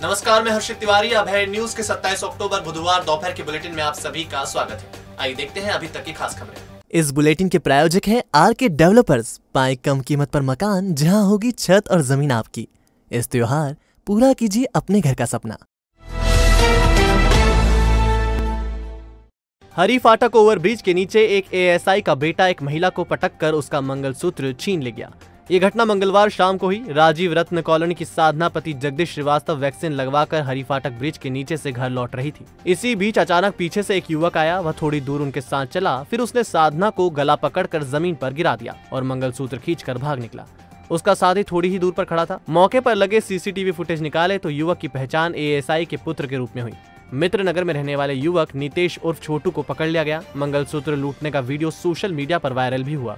नमस्कार, मैं हर्षित तिवारी। अब है न्यूज के 27 अक्टूबर बुधवार दोपहर के बुलेटिन में आप सभी का स्वागत है। आइए देखते हैं अभी तक की खास खबरें। इस बुलेटिन के प्रायोजक हैं आरके डेवलपर्स। पाएं कम कीमत पर मकान जहां होगी छत और जमीन आपकी। इस त्योहार पूरा कीजिए अपने घर का सपना। हरी फाटक ओवरब्रिज के नीचे एक एएसआई का बेटा एक महिला को पटक कर उसका मंगलसूत्र छीन ले गया। ये घटना मंगलवार शाम को हुई। राजीव रत्न कॉलोनी की साधना पति जगदीश श्रीवास्तव वैक्सीन लगवाकर हरी फाटक ब्रिज के नीचे से घर लौट रही थी। इसी बीच अचानक पीछे से एक युवक आया। वह थोड़ी दूर उनके साथ चला, फिर उसने साधना को गला पकड़कर जमीन पर गिरा दिया और मंगलसूत्र खींचकर भाग निकला। उसका साथी थोड़ी ही दूर पर खड़ा था। मौके पर लगे सीसीटीवी फुटेज निकाले तो युवक की पहचान एएसआई के पुत्र के रूप में हुई। मित्र नगर में रहने वाले युवक नितेश उर्फ छोटू को पकड़ लिया गया। मंगलसूत्र लूटने का वीडियो सोशल मीडिया पर वायरल भी हुआ।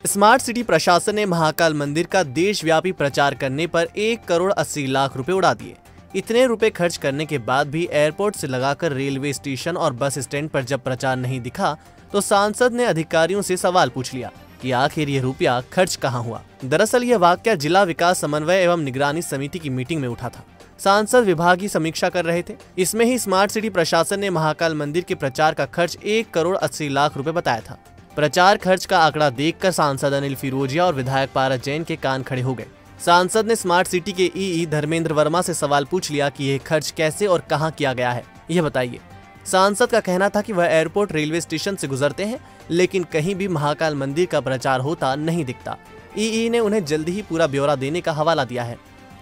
स्मार्ट सिटी प्रशासन ने महाकाल मंदिर का देशव्यापी प्रचार करने पर 1 करोड़ 80 लाख रुपए उड़ा दिए। इतने रुपए खर्च करने के बाद भी एयरपोर्ट से लगाकर रेलवे स्टेशन और बस स्टैंड पर जब प्रचार नहीं दिखा तो सांसद ने अधिकारियों से सवाल पूछ लिया कि आखिर ये रुपया खर्च कहाँ हुआ। दरअसल यह वाकया जिला विकास समन्वय एवं निगरानी समिति की मीटिंग में उठा था। सांसद विभाग की समीक्षा कर रहे थे। इसमें ही स्मार्ट सिटी प्रशासन ने महाकाल मंदिर के प्रचार का खर्च 1 करोड़ 80 लाख रुपए बताया था। प्रचार खर्च का आंकड़ा देखकर सांसद अनिल फिरोजिया और विधायक पारस जैन के कान खड़े हो गए। सांसद ने स्मार्ट सिटी के ईई धर्मेंद्र वर्मा से सवाल पूछ लिया कि यह खर्च कैसे और कहां किया गया है, यह बताइए। सांसद का कहना था कि वह एयरपोर्ट रेलवे स्टेशन से गुजरते हैं, लेकिन कहीं भी महाकाल मंदिर का प्रचार होता नहीं दिखता। ईई ने उन्हें जल्दी ही पूरा ब्यौरा देने का हवाला दिया है।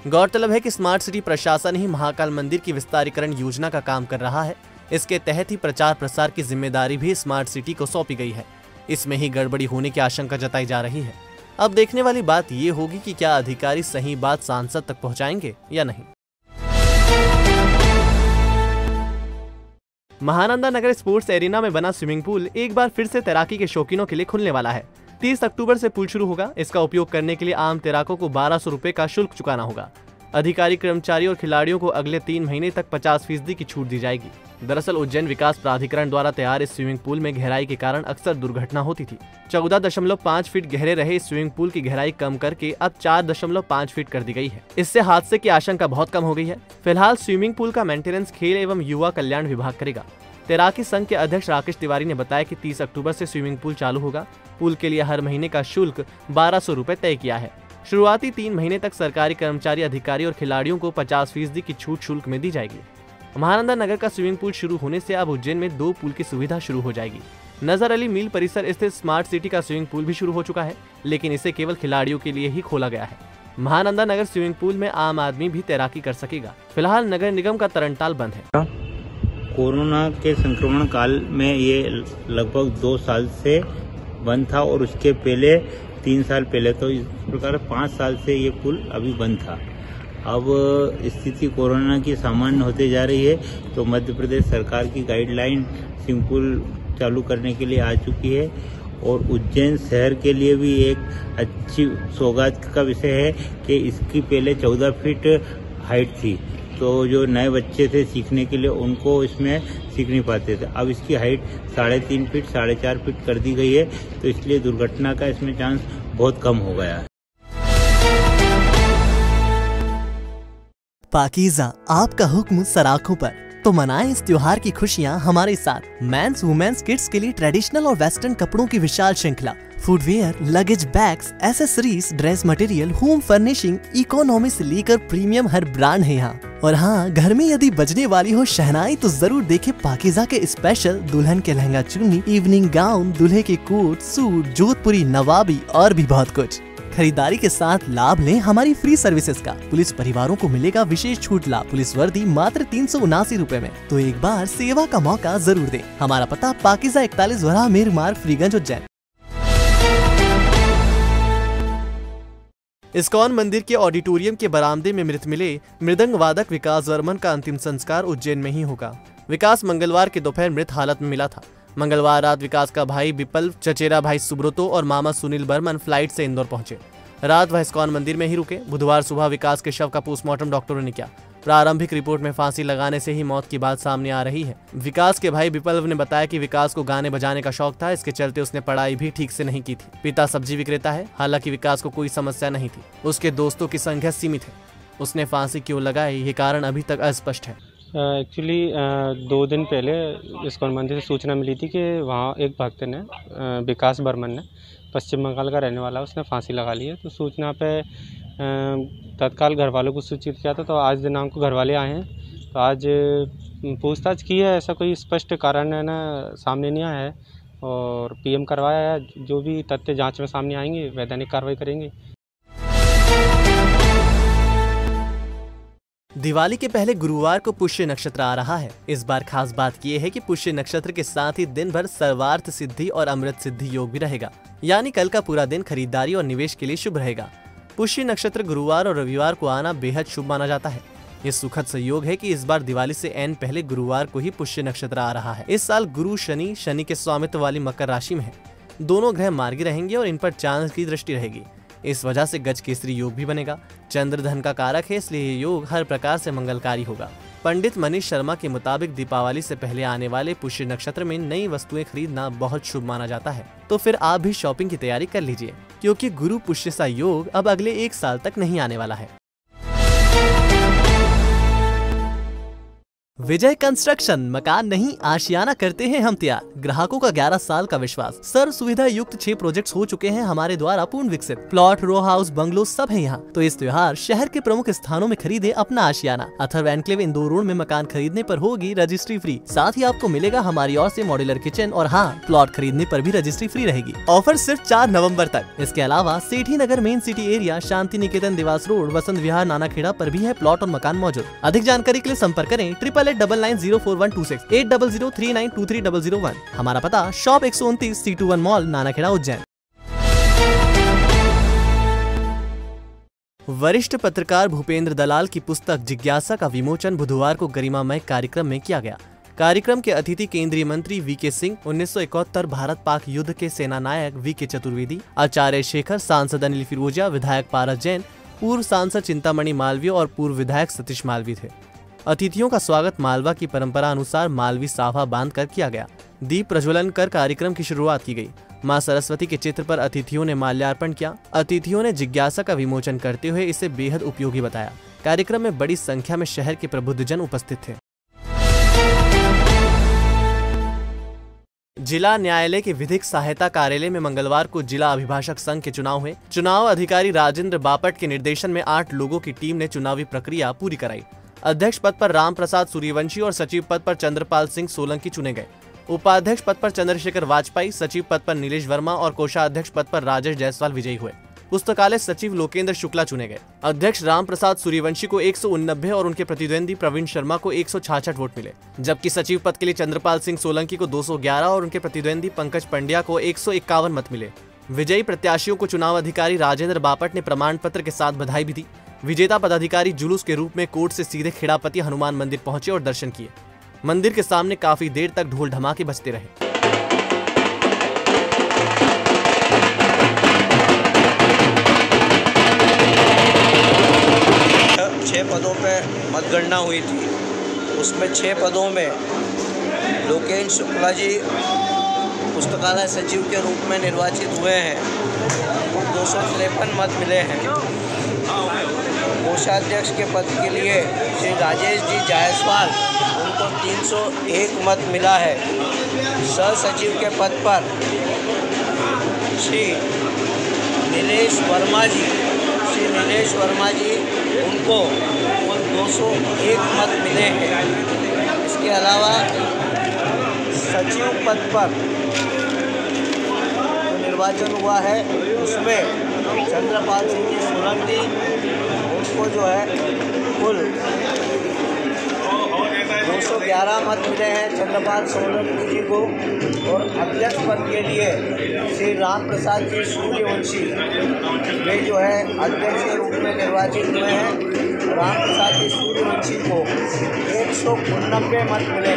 गौरतलब है कि स्मार्ट सिटी प्रशासन ही महाकाल मंदिर की विस्तारीकरण योजना का काम कर रहा है। इसके तहत ही प्रचार प्रसार की जिम्मेदारी भी स्मार्ट सिटी को सौंपी गई है। इसमें ही गड़बड़ी होने की आशंका जताई जा रही है। अब देखने वाली बात ये होगी कि क्या अधिकारी सही बात सांसद तक पहुंचाएंगे या नहीं। महानंदा नगर स्पोर्ट्स एरिना में बना स्विमिंग पूल एक बार फिर से तैराकी के शौकीनों के लिए खुलने वाला है। 30 अक्टूबर से पूल शुरू होगा। इसका उपयोग करने के लिए आम तैराकों को 1200 रुपए का शुल्क चुकाना होगा। अधिकारी, कर्मचारी और खिलाड़ियों को अगले 3 महीने तक 50% की छूट दी जाएगी। दरअसल उज्जैन विकास प्राधिकरण द्वारा तैयार इस स्विमिंग पूल में गहराई के कारण अक्सर दुर्घटना होती थी। 14.5 फीट गहरे रहे इस स्विमिंग पूल की गहराई कम करके अब 4.5 फीट कर दी गई है। इससे हादसे की आशंका बहुत कम हो गई है। फिलहाल स्विमिंग पूल का मेंटेनेंस खेल एवं युवा कल्याण विभाग करेगा। तैराकी संघ के अध्यक्ष राकेश तिवारी ने बताया कि 30 अक्टूबर से स्विमिंग पूल चालू होगा। पूल के लिए हर महीने का शुल्क 1200 रुपए तय किया है। शुरुआती 3 महीने तक सरकारी कर्मचारी, अधिकारी और खिलाड़ियों को 50% की छूट शुल्क में दी जाएगी। महानंदा नगर का स्विमिंग पूल शुरू होने से अब उज्जैन में 2 पूल की सुविधा शुरू हो जाएगी। नजर अली मिल परिसर स्थित स्मार्ट सिटी का स्विमिंग पूल भी शुरू हो चुका है, लेकिन इसे केवल खिलाड़ियों के लिए ही खोला गया है। महानंदा नगर स्विमिंग पूल में आम आदमी भी तैराकी कर सकेगा। फिलहाल नगर निगम का तरणताल बंद है। कोरोना के संक्रमण काल में ये लगभग 2 साल से बंद था और उसके पहले 3 साल पहले, तो इस प्रकार 5 साल से ये पुल अभी बंद था। अब स्थिति कोरोना की सामान्य होते जा रही है, तो मध्य प्रदेश सरकार की गाइडलाइन स्विमिंग पूल चालू करने के लिए आ चुकी है और उज्जैन शहर के लिए भी एक अच्छी सौगात का विषय है कि इसकी पहले 14 फीट हाइट थी, तो जो नए बच्चे थे सीखने के लिए उनको इसमें सीख नहीं पाते थे। अब इसकी हाइट 3.5 फीट 4.5 फीट कर दी गई है, तो इसलिए दुर्घटना का इसमें चांस बहुत कम हो गया है। पाकीज़ा आपका हुक्म सराखों पर, तो मनाएं इस त्योहार की खुशियां हमारे साथ। मेंस वुमेन्स किड्स के लिए ट्रेडिशनल और वेस्टर्न कपड़ों की विशाल श्रृंखला, footwear, luggage bags, accessories, dress material, home furnishing, economy से लेकर प्रीमियम हर ब्रांड है यहाँ। और हाँ, घर में यदि बजने वाली हो शहनाई तो जरूर देखें पाकीज़ा के स्पेशल दुल्हन के लहंगा चुन्नी, इवनिंग गाउन, दूल्हे के कोट, सूट, जोधपुरी, नवाबी और भी बहुत कुछ। खरीदारी के साथ लाभ लें हमारी फ्री सर्विसेज का। पुलिस परिवारों को मिलेगा विशेष छूट लाभ। पुलिस वर्दी मात्र 379 रुपए में। तो एक बार सेवा का मौका जरूर दें। हमारा पता पाकीज़ा 41 वराह मीर मार्ग, फ्रीगंज, उज्जैन। इस्कॉन मंदिर के ऑडिटोरियम के बरामदे में मृत मिले मृदंग वादक विकास वर्मन का अंतिम संस्कार उज्जैन में ही होगा। विकास मंगलवार के दोपहर मृत हालत में मिला था। मंगलवार रात विकास का भाई विपल, चचेरा भाई सुब्रतो और मामा सुनील बर्मन फ्लाइट से इंदौर पहुंचे। रात वह इस्कॉन मंदिर में ही रुके। बुधवार सुबह विकास के शव का पोस्टमार्टम डॉक्टरों ने किया। प्रारंभिक रिपोर्ट में फांसी लगाने से ही मौत की बात सामने आ रही है। विकास के भाई विप्लव ने बताया कि विकास को गाने बजाने का शौक था, इसके चलते उसने पढ़ाई भी ठीक से नहीं की थी। पिता सब्जी विक्रेता है, हालांकि विकास को कोई समस्या नहीं थी। उसके दोस्तों की संख्या सीमित है। उसने फांसी क्यों लगाई, ये कारण अभी तक अस्पष्ट है। एक्चुअली 2 दिन पहले इस्कॉन मंदिर से सूचना मिली थी कि वहाँ एक भक्त ने, विकास बर्मन ने, पश्चिम बंगाल का रहने वाला, उसने फांसी लगा ली है। तो सूचना पे तत्काल घर वालों को सूचित किया था। तो आज दिनांक को घर वाले आए हैं। तो आज पूछताछ की है, ऐसा कोई स्पष्ट कारण है ना सामने नहीं आया है, और पीएम करवाया है। जो भी तथ्य जांच में सामने आएंगे वैधानिक कार्रवाई करेंगे। दिवाली के पहले गुरुवार को पुष्य नक्षत्र आ रहा है। इस बार खास बात यह है कि पुष्य नक्षत्र के साथ ही दिन भर सर्वार्थ सिद्धि और अमृत सिद्धि योग भी रहेगा, यानी कल का पूरा दिन खरीदारी और निवेश के लिए शुभ रहेगा। पुष्य नक्षत्र गुरुवार और रविवार को आना बेहद शुभ माना जाता है। ये सुखद संयोग है कि इस बार दिवाली से ऐन पहले गुरुवार को ही पुष्य नक्षत्र आ रहा है। इस साल गुरु शनि के स्वामित्व वाली मकर राशि में है। दोनों ग्रह मार्गी रहेंगे और इन पर चांद की दृष्टि रहेगी। इस वजह से गज केसरी योग भी बनेगा। चंद्र धन का कारक है, इसलिए ये योग हर प्रकार से मंगलकारी होगा। पंडित मनीष शर्मा के मुताबिक दीपावली से पहले आने वाले पुष्य नक्षत्र में नई वस्तुएं खरीदना बहुत शुभ माना जाता है। तो फिर आप भी शॉपिंग की तैयारी कर लीजिए, क्योंकि गुरु पुष्य सा योग अब अगले 1 साल तक नहीं आने वाला है। विजय कंस्ट्रक्शन मकान नहीं आशियाना करते हैं हम तैयार। ग्राहकों का 11 साल का विश्वास। सर्व सुविधा युक्त 6 प्रोजेक्ट्स हो चुके हैं हमारे द्वारा पूर्ण विकसित। प्लॉट, रो हाउस, बंगलो सब है यहाँ। तो इस त्योहार शहर के प्रमुख स्थानों में खरीदे अपना आशियाना। अथर्व एनक्लेव इंदौर रोड में मकान खरीदने पर होगी रजिस्ट्री फ्री। साथ ही आपको मिलेगा हमारी ओर से मॉड्यूलर किचन, और हाँ, प्लॉट खरीदने पर भी रजिस्ट्री फ्री रहेगी। ऑफर सिर्फ 4 नवम्बर तक। इसके अलावा सेठी नगर main city area, Shanti Niketan, Dewas road, Vasant Vihar, Nanakheda पर भी है प्लॉट और मकान मौजूद। अधिक जानकारी के लिए संपर्क करें 8899042126 8003923001। हमारा पता shop 129 C21 mall, Nanakheda, Ujjain. वरिष्ठ पत्रकार भूपेंद्र दलाल की पुस्तक जिज्ञासा का विमोचन बुधवार को गरिमामय कार्यक्रम में किया गया। कार्यक्रम के अतिथि केंद्रीय मंत्री वीके सिंह, 1971 भारत पाक युद्ध के सेना नायक वीके चतुर्वेदी, आचार्य शेखर, सांसद अनिल फिरोजिया, विधायक पारस जैन, पूर्व सांसद चिंतामणि मालवीय और पूर्व विधायक सतीश मालवीय थे। अतिथियों का स्वागत मालवा की परंपरा अनुसार मालवी साफा बांध कर किया गया। दीप प्रज्वलन कर कार्यक्रम की शुरुआत की गई। मां सरस्वती के चित्र पर अतिथियों ने माल्यार्पण किया। अतिथियों ने जिज्ञासा का विमोचन करते हुए इसे बेहद उपयोगी बताया। कार्यक्रम में बड़ी संख्या में शहर के प्रबुद्धजन उपस्थित थे। जिला न्यायालय के विधिक सहायता कार्यालय में मंगलवार को जिला अभिभाषक संघ के चुनाव हुए। चुनाव अधिकारी राजेंद्र बापट के निर्देशन में 8 लोगों की टीम ने चुनावी प्रक्रिया पूरी कराई। अध्यक्ष पद पर राम प्रसाद सूर्यवंशी और सचिव पद पर चंद्रपाल सिंह सोलंकी चुने गए। उपाध्यक्ष पद पर चंद्रशेखर वाजपेयी, सचिव पद पर नीलेश वर्मा और कोषाध्यक्ष पद पर राजेश जायसवाल विजयी हुए। पुस्तकालय सचिव लोकेंद्र शुक्ला चुने गए। अध्यक्ष राम प्रसाद सूर्यवंशी को 189 और उनके प्रतिद्वंदी प्रवीण शर्मा को 166 वोट मिले, जबकि सचिव पद के लिए चंद्रपाल सिंह सोलंकी को 211 और उनके प्रतिद्वंदी पंकज पंड्या को 151 मत मिले। विजयी प्रत्याशियों को चुनाव अधिकारी राजेंद्र बापट ने प्रमाण पत्र के साथ बधाई भी दी। विजेता पदाधिकारी जुलूस के रूप में कोर्ट से सीधे खेड़ापति हनुमान मंदिर पहुंचे और दर्शन किए। मंदिर के सामने काफी देर तक ढोल धमाके बजते रहे। 6 पदों पे मतगणना हुई थी। उसमें 6 पदों में लोकेंद्र शुक्ला जी पुस्तकालय सचिव के रूप में निर्वाचित हुए हैं। 253 मत मिले हैं। कोषाध्यक्ष के पद के लिए श्री राजेश जी जायसवाल, उनको 301 मत मिला है। सह सचिव के पद पर श्री नीलेश वर्मा जी, उनको कुल 201 मत मिले हैं। इसके अलावा सचिव पद पर जो निर्वाचन हुआ है उसमें चंद्रपाल सिंह जी सोलंकी, उनको जो है कुल 211 मत मिले हैं चंद्रपाल सोलंकी जी को। और अध्यक्ष पद के लिए श्री राम प्रसाद जी सूर्यवंशी, वे जो है अध्यक्ष के रूप में निर्वाचित हुए हैं। राम प्रसाद जी सूर्यवंशी को 189 मत मिले,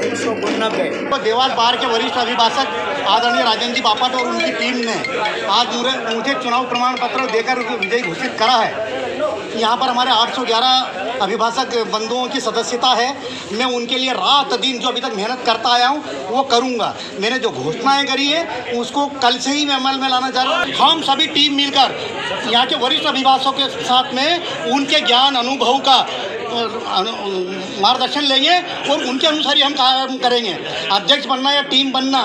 189। देवास बार के वरिष्ठ अभिभाषक आदरणीय राजेंद्र जी बापट और उनकी टीम ने आज मुझे चुनाव प्रमाण पत्र देकर विजयी घोषित करा है। यहाँ पर हमारे 811 अभिभाषक बंधुओं की सदस्यता है, मैं उनके लिए रात दिन जो अभी तक मेहनत करता आया हूँ वो करूँगा। मैंने जो घोषणाएं करी है उसको कल से ही मैं अमल में लाना चाह रहा हूँ। हम सभी टीम मिलकर यहाँ के वरिष्ठ अभिभाषकों के साथ में उनके ज्ञान अनुभव का मार्गदर्शन लेंगे और उनके अनुसार ही हम काम करेंगे। अध्यक्ष बनना या टीम बनना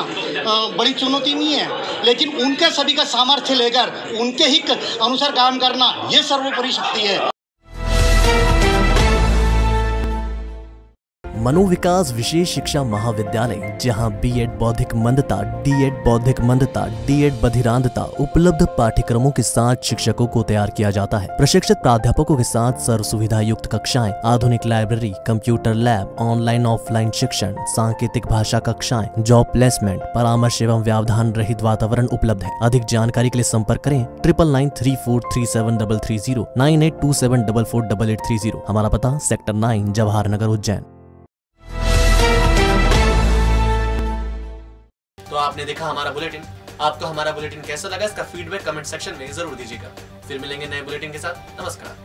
बड़ी चुनौती नहीं है, लेकिन उनके सभी का सामर्थ्य लेकर उनके ही अनुसार काम करना ये सर्वोपरि शक्ति है। मनोविकास विशेष शिक्षा महाविद्यालय, जहां बीएड बौद्धिक मंदता, डीएड बौद्धिक मंदता, डीएड बधिरांधता उपलब्ध पाठ्यक्रमों के साथ शिक्षकों को तैयार किया जाता है। प्रशिक्षित प्राध्यापकों के साथ सर्व सुविधा युक्त कक्षाएं, आधुनिक library, computer lab, online offline शिक्षण, सांकेतिक भाषा कक्षाएं, जॉब प्लेसमेंट, परामर्श एवं व्यवधान रहित वातावरण उपलब्ध है। अधिक जानकारी के लिए संपर्क करें 9993437330 9827448830। हमारा पता सेक्टर 9 जवाहर नगर उज्जैन। तो आपने देखा हमारा बुलेटिन। आपको हमारा बुलेटिन कैसा लगा, इसका फीडबैक कमेंट सेक्शन में जरूर दीजिएगा। फिर मिलेंगे नए बुलेटिन के साथ। नमस्कार।